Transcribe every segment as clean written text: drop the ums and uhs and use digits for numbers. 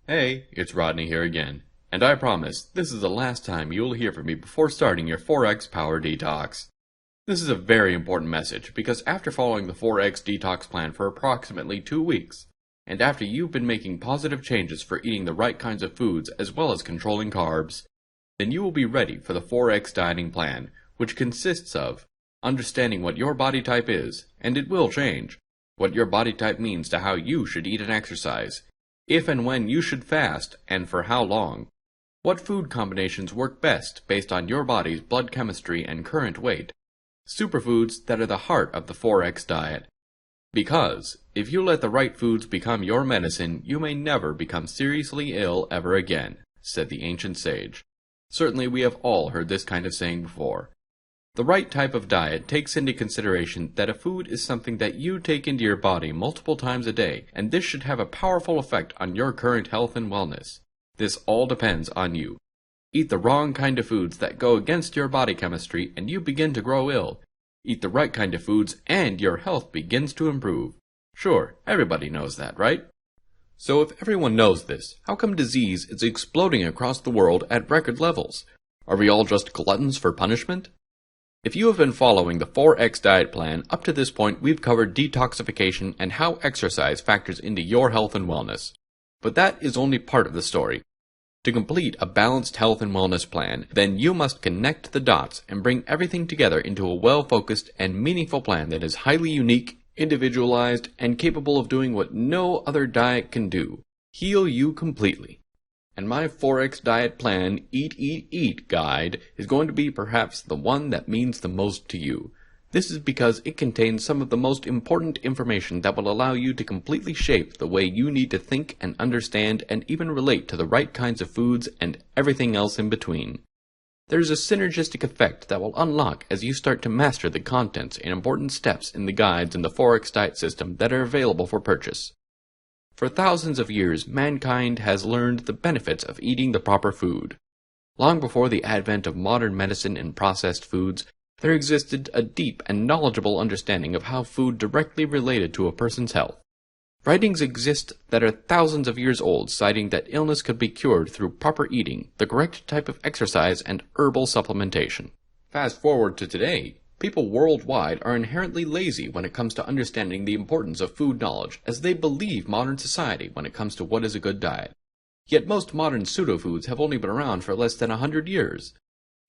Hey, it's Rodney here again, and I promise this is the last time you'll hear from me before starting your 4X Power Detox. This is a very important message because after following the 4X Detox plan for approximately 2 weeks, and after you've been making positive changes for eating the right kinds of foods as well as controlling carbs, then you will be ready for the 4X dieting plan, which consists of understanding what your body type is, and it will change, what your body type means to how you should eat and exercise, if and when you should fast, and for how long, what food combinations work best based on your body's blood chemistry and current weight, superfoods that are the heart of the 4X diet. Because, if you let the right foods become your medicine, you may never become seriously ill ever again, said the ancient sage. Certainly we have all heard this kind of saying before. The right type of diet takes into consideration that a food is something that you take into your body multiple times a day, and this should have a powerful effect on your current health and wellness. This all depends on you. Eat the wrong kind of foods that go against your body chemistry and you begin to grow ill. Eat the right kind of foods and your health begins to improve. Sure, everybody knows that, right? So if everyone knows this, how come disease is exploding across the world at record levels? Are we all just gluttons for punishment? If you have been following the 4X diet plan, up to this point we've covered detoxification and how exercise factors into your health and wellness. But that is only part of the story. To complete a balanced health and wellness plan, then you must connect the dots and bring everything together into a well-focused and meaningful plan that is highly unique, individualized, and capable of doing what no other diet can do: heal you completely. And my 4X diet plan, Eat, Eat, Eat guide is going to be perhaps the one that means the most to you. This is because it contains some of the most important information that will allow you to completely shape the way you need to think and understand and even relate to the right kinds of foods and everything else in between. There's a synergistic effect that will unlock as you start to master the contents and important steps in the guides in the 4X diet system that are available for purchase. For thousands of years, mankind has learned the benefits of eating the proper food. Long before the advent of modern medicine and processed foods, there existed a deep and knowledgeable understanding of how food directly related to a person's health. Writings exist that are thousands of years old citing that illness could be cured through proper eating, the correct type of exercise, and herbal supplementation. Fast forward to today. People worldwide are inherently lazy when it comes to understanding the importance of food knowledge, as they believe modern society when it comes to what is a good diet. Yet most modern pseudo-foods have only been around for less than 100 years.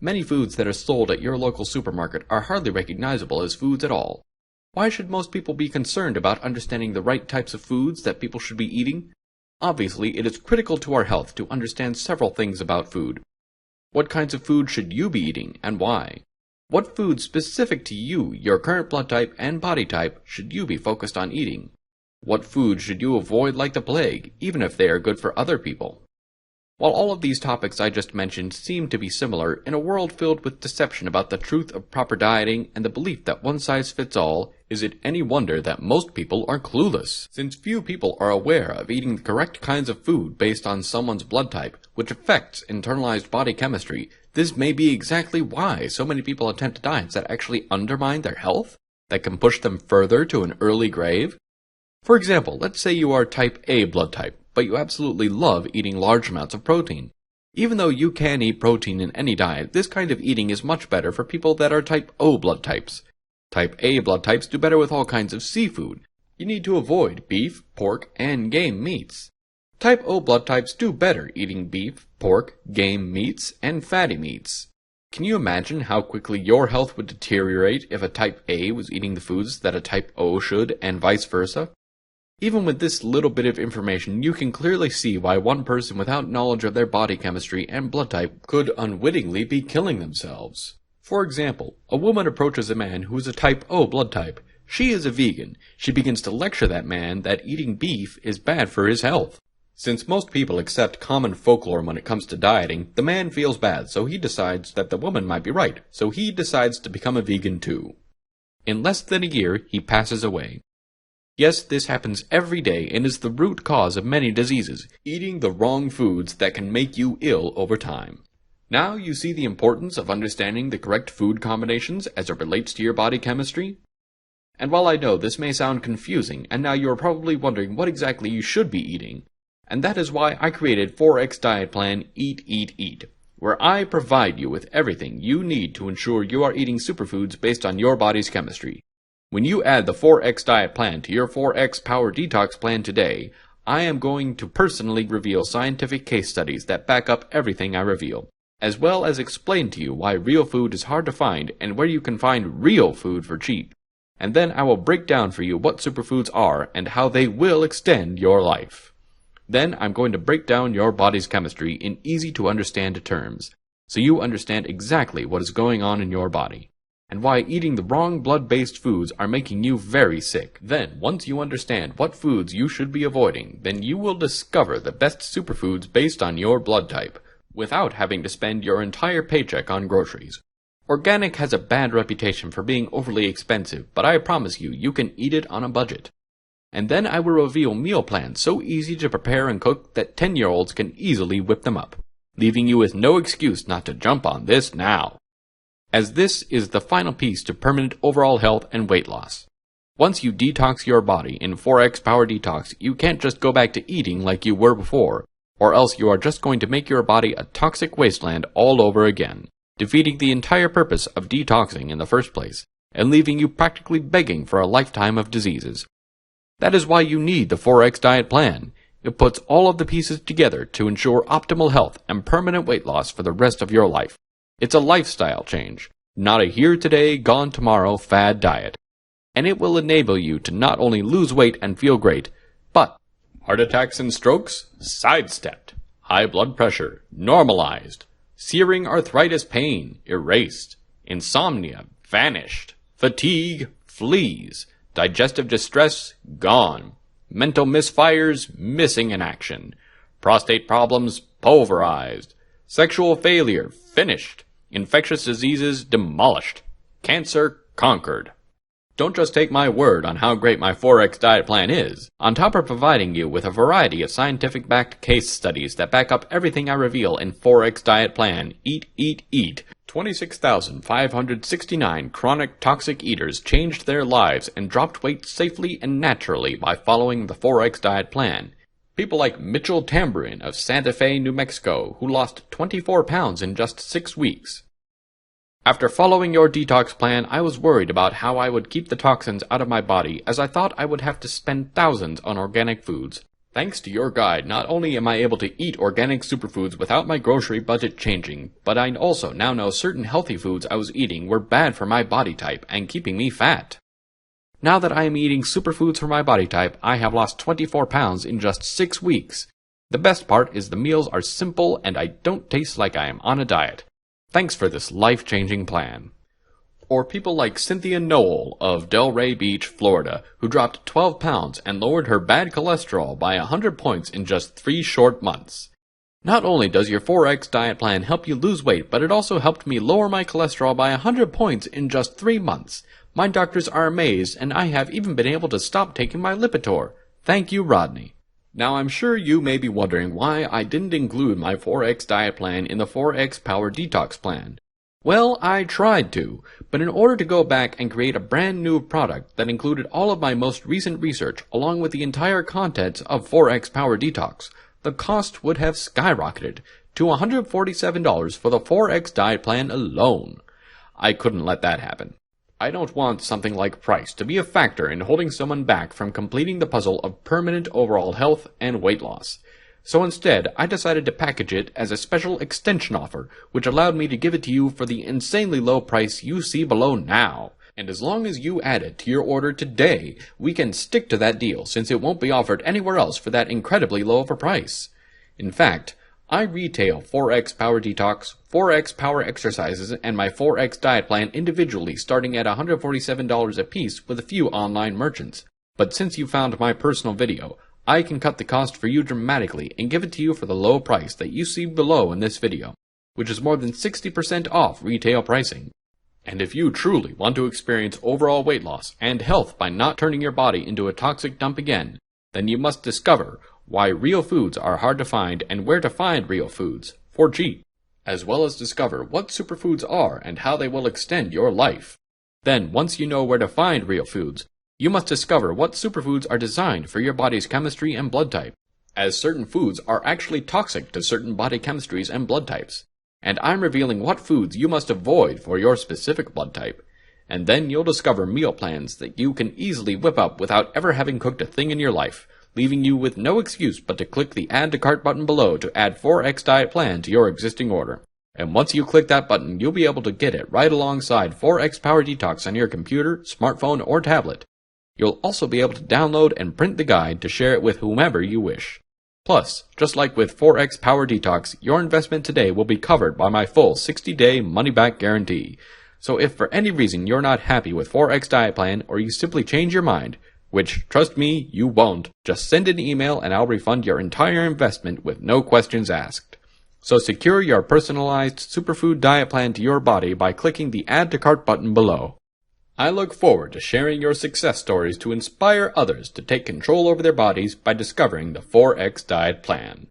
Many foods that are sold at your local supermarket are hardly recognizable as foods at all. Why should most people be concerned about understanding the right types of foods that people should be eating? Obviously, it is critical to our health to understand several things about food. What kinds of food should you be eating, and why? What foods specific to you, your current blood type and body type, should you be focused on eating? What foods should you avoid like the plague, even if they are good for other people? While all of these topics I just mentioned seem to be similar, in a world filled with deception about the truth of proper dieting and the belief that one size fits all, is it any wonder that most people are clueless? Since few people are aware of eating the correct kinds of food based on someone's blood type, which affects internalized body chemistry, this may be exactly why so many people attempt diets that actually undermine their health, that can push them further to an early grave. For example, let's say you are type A blood type, but you absolutely love eating large amounts of protein. Even though you can eat protein in any diet, this kind of eating is much better for people that are type O blood types. Type A blood types do better with all kinds of seafood. You need to avoid beef, pork, and game meats. Type O blood types do better eating beef, pork, game meats, and fatty meats. Can you imagine how quickly your health would deteriorate if a type A was eating the foods that a type O should, and vice versa? Even with this little bit of information, you can clearly see why one person without knowledge of their body chemistry and blood type could unwittingly be killing themselves. For example, a woman approaches a man who is a type O blood type. She is a vegan. She begins to lecture that man that eating beef is bad for his health. Since most people accept common folklore when it comes to dieting, the man feels bad, so he decides that the woman might be right, so he decides to become a vegan too. In less than a year, he passes away. Yes, this happens every day and is the root cause of many diseases, eating the wrong foods that can make you ill over time. Now you see the importance of understanding the correct food combinations as it relates to your body chemistry? And while I know this may sound confusing, and now you are probably wondering what exactly you should be eating, And that is why I created 4X Diet Plan Eat, Eat, Eat, where I provide you with everything you need to ensure you are eating superfoods based on your body's chemistry. When you add the 4X Diet Plan to your 4X Power Detox Plan today, I am going to personally reveal scientific case studies that back up everything I reveal, as well as explain to you why real food is hard to find and where you can find real food for cheap. And then I will break down for you what superfoods are and how they will extend your life. Then I'm going to break down your body's chemistry in easy to understand terms, so you understand exactly what is going on in your body, and why eating the wrong blood-based foods are making you very sick. Then, once you understand what foods you should be avoiding, then you will discover the best superfoods based on your blood type, without having to spend your entire paycheck on groceries. Organic has a bad reputation for being overly expensive, but I promise you, you can eat it on a budget. And then I will reveal meal plans so easy to prepare and cook that 10-year-olds can easily whip them up, leaving you with no excuse not to jump on this now, as this is the final piece to permanent overall health and weight loss. Once you detox your body in 4X Power Detox, you can't just go back to eating like you were before, or else you are just going to make your body a toxic wasteland all over again, defeating the entire purpose of detoxing in the first place, and leaving you practically begging for a lifetime of diseases. That is why you need the 4X Diet Plan. It puts all of the pieces together to ensure optimal health and permanent weight loss for the rest of your life. It's a lifestyle change, not a here today, gone tomorrow fad diet. And it will enable you to not only lose weight and feel great, but heart attacks and strokes sidestepped, high blood pressure normalized, searing arthritis pain erased, insomnia vanished, fatigue flees, digestive distress gone, mental misfires missing in action, prostate problems pulverized, sexual failure finished, infectious diseases demolished, cancer conquered. Don't just take my word on how great my 4X Diet Plan is. On top of providing you with a variety of scientific-backed case studies that back up everything I reveal in 4X Diet Plan Eat, Eat, Eat, 26,569 chronic toxic eaters changed their lives and dropped weight safely and naturally by following the 4X Diet Plan. People like Mitchell Tamburin of Santa Fe, New Mexico, who lost 24 pounds in just 6 weeks. After following your detox plan, I was worried about how I would keep the toxins out of my body, as I thought I would have to spend thousands on organic foods. Thanks to your guide, not only am I able to eat organic superfoods without my grocery budget changing, but I also now know certain healthy foods I was eating were bad for my body type and keeping me fat. Now that I am eating superfoods for my body type, I have lost 24 pounds in just 6 weeks. The best part is the meals are simple and I don't taste like I am on a diet. Thanks for this life-changing plan. Or people like Cynthia Noel of Delray Beach, Florida, who dropped 12 pounds and lowered her bad cholesterol by 100 points in just 3 short months. Not only does your 4X Diet Plan help you lose weight, but it also helped me lower my cholesterol by 100 points in just 3 months. My doctors are amazed, and I have even been able to stop taking my Lipitor. Thank you, Rodney. Now, I'm sure you may be wondering why I didn't include my 4X Diet Plan in the 4X Power Detox Plan. Well, I tried to, but in order to go back and create a brand new product that included all of my most recent research along with the entire contents of 4X Power Detox, the cost would have skyrocketed to $147 for the 4X Diet Plan alone. I couldn't let that happen. I don't want something like price to be a factor in holding someone back from completing the puzzle of permanent overall health and weight loss. So instead, I decided to package it as a special extension offer, which allowed me to give it to you for the insanely low price you see below now. And as long as you add it to your order today, we can stick to that deal since it won't be offered anywhere else for that incredibly low of a price. In fact, I retail 4X Power Detox, 4X Power Exercises, and my 4X Diet Plan individually starting at $147 a piece with a few online merchants. But since you found my personal video, I can cut the cost for you dramatically and give it to you for the low price that you see below in this video, which is more than 60% off retail pricing. And if you truly want to experience overall weight loss and health by not turning your body into a toxic dump again, then you must discover why real foods are hard to find and where to find real foods for cheap, as well as discover what superfoods are and how they will extend your life. Then, once you know where to find real foods, you must discover what superfoods are designed for your body's chemistry and blood type, as certain foods are actually toxic to certain body chemistries and blood types. And I'm revealing what foods you must avoid for your specific blood type. And then you'll discover meal plans that you can easily whip up without ever having cooked a thing in your life, leaving you with no excuse but to click the Add to Cart button below to add 4X Diet Plan to your existing order. And once you click that button, you'll be able to get it right alongside 4X Power Detox on your computer, smartphone, or tablet. You'll also be able to download and print the guide to share it with whomever you wish. Plus, just like with 4X Power Detox, your investment today will be covered by my full 60-day money-back guarantee. So if for any reason you're not happy with 4X Diet Plan or you simply change your mind, which, trust me, you won't, just send an email and I'll refund your entire investment with no questions asked. So secure your personalized superfood diet plan to your body by clicking the Add to Cart button below. I look forward to sharing your success stories to inspire others to take control over their bodies by discovering the 4X Diet Plan.